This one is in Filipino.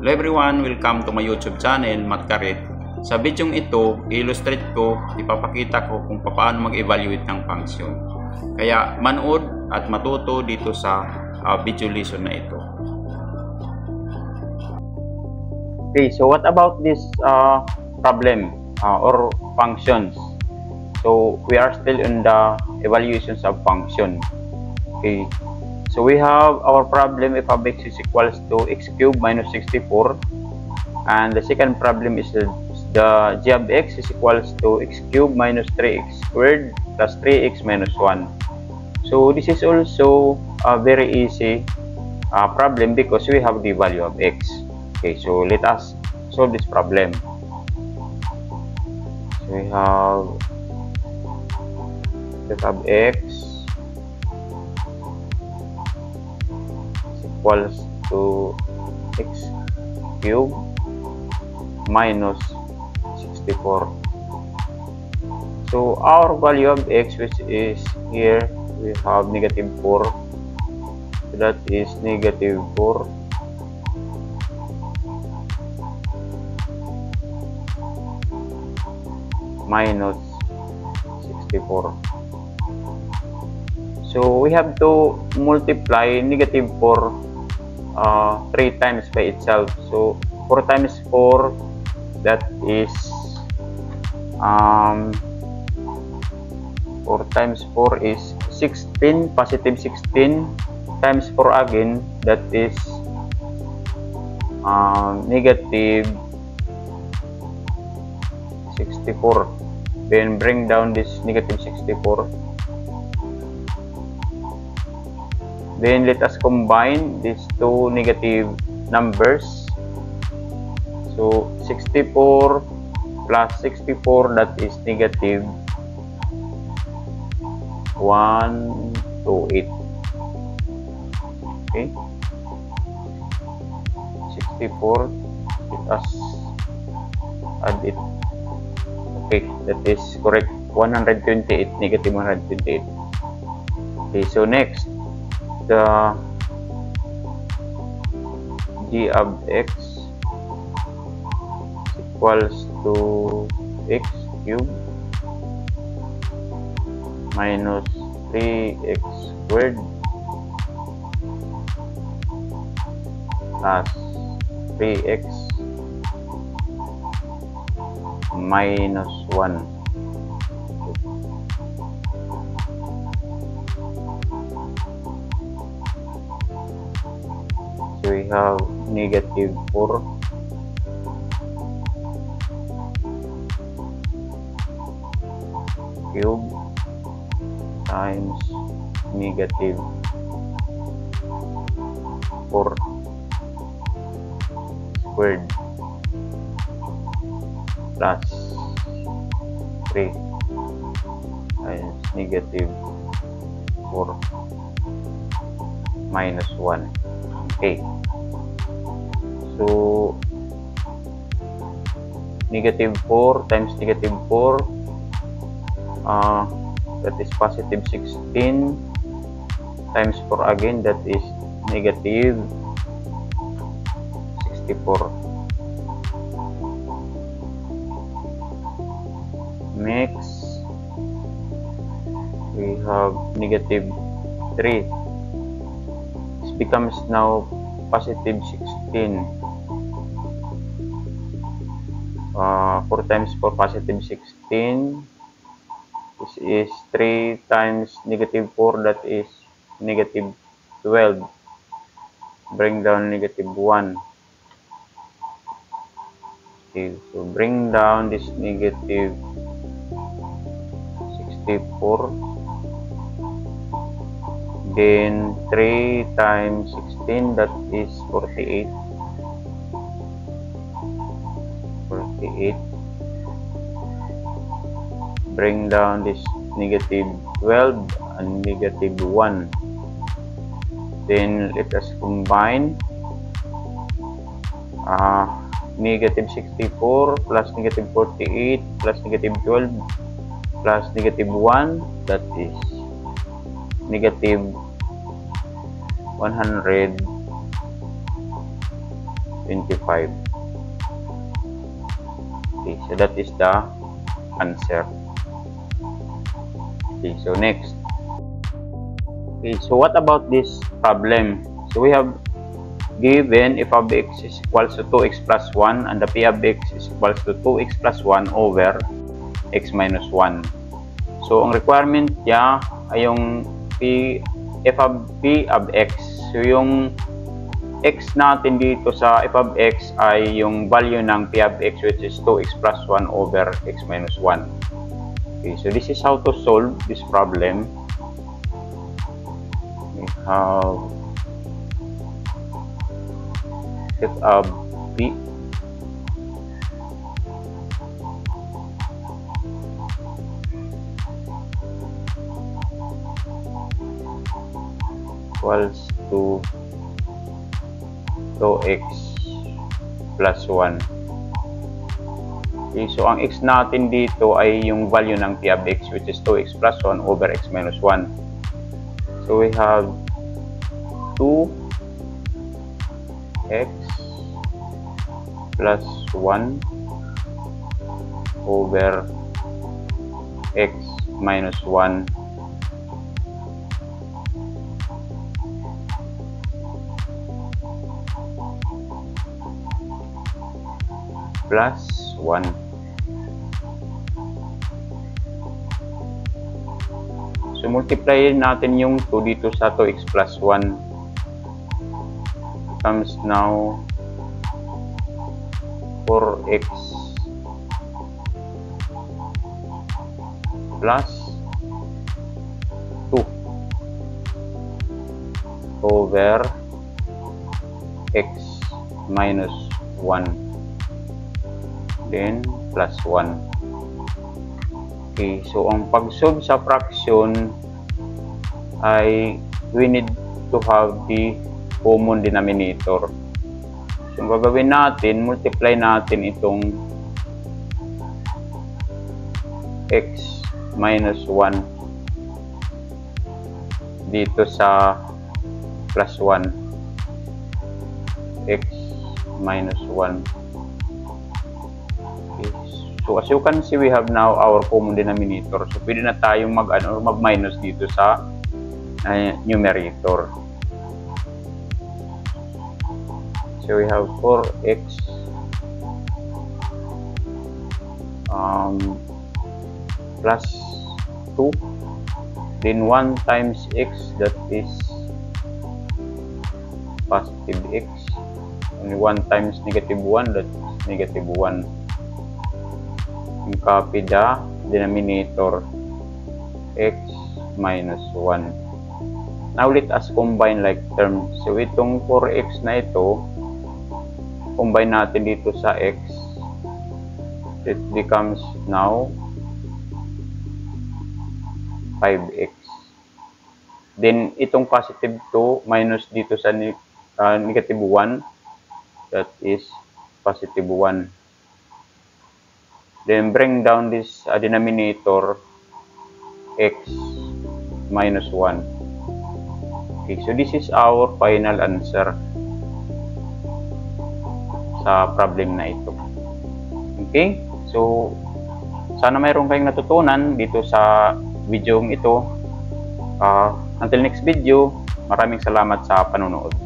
Hello everyone, welcome to my YouTube channel, Matt Karet. Sa video ito, illustrate ko, ipapakita ko kung paano mag-evaluate ng function. Kaya manood at matuto dito sa video lesson na ito. Okay, so what about this problem or functions? So we are still in the evaluations of function. Okay, so we have our problem if x is equals to x cubed minus 64, and the second problem is the g of x is equals to x cubed minus 3x squared plus 3x minus 1. So this is also a very easy problem because we have the value of x. Okay, so let us solve this problem. So we have x equals to x cubed minus 64. So our value of x, which is here, we have negative 4. So that is negative 4 minus 64. So we have to multiply negative 4 3 times by itself. So 4 times 4, that is 4 times 4 is 16, positive 16 times 4 again, that is negative 64. Then bring down this negative 64. Then let us combine these two negative numbers. So 64 plus 64, that is negative 128. Okay, 64, let us add it. Okay, that is correct, 128, negative 128. Okay, so next, the g of x equals to x cubed minus 3x squared plus 3x minus 1. So we have negative 4 cubed times negative 4 squared plus 3 times negative 4 minus 1. Okay, so negative 4 times negative 4, that is positive 16 times 4 again, that is negative 64. Next, we have negative 3. This becomes now positive 16. 4 times 4, positive 16. This is 3 times negative 4, that is negative 12. Bring down negative 1. Okay, so bring down this negative 64. Then 3 times 16, that is 48. 48. Bring down this negative 12 and negative 1. Then let us combine negative 64 plus negative 48 plus negative 12 plus negative 1, that is negative 100 25. Okay, so that is the answer. Okay, so next. Okay, so what about this problem? So we have given f of x is equals to 2x plus 1 and the p of x is equals to 2x plus 1 over x minus 1. So ang requirement niya ay yung f of p of x. So yung x natin dito sa f of x ay yung value ng p of x, which is 2x plus 1 over x minus 1. Okay, so this is how to solve this problem. We have f of p equals to 2x plus 1. Okay, so ang x natin dito ay yung value ng p of x, which is 2x plus 1 over x minus 1. So we have 2x plus 1 over x minus 1 plus 1. So multiply natin yung 2 dito sa 2x plus 1. Comes now 4x plus 2 over x minus 1 then plus 1. Okay, so ang pag-solve sa fraction ay we need to have the common denominator. So ang gagawin natin, multiply natin itong x minus 1 dito sa plus 1, x minus 1. Okay. So as you can see, we have now our common denominator. So pwede na tayong mag-minus dito sa numerator. So we have 4x plus 2, then 1 times x, that is positive x, and 1 times negative 1, that is negative 1. And copy the denominator, x minus 1. Now let us combine like terms. So itong 4x na ito, combine natin dito sa x, it becomes now 5x. Then itong positive 2 minus dito sa negative 1, that is positive 1. Then bring down this denominator, x minus 1. Okay, so this is our final answer sa problem na ito. Okay, so sana mayroon kayong natutunan dito sa video ito. Until next video, maraming salamat sa panonood.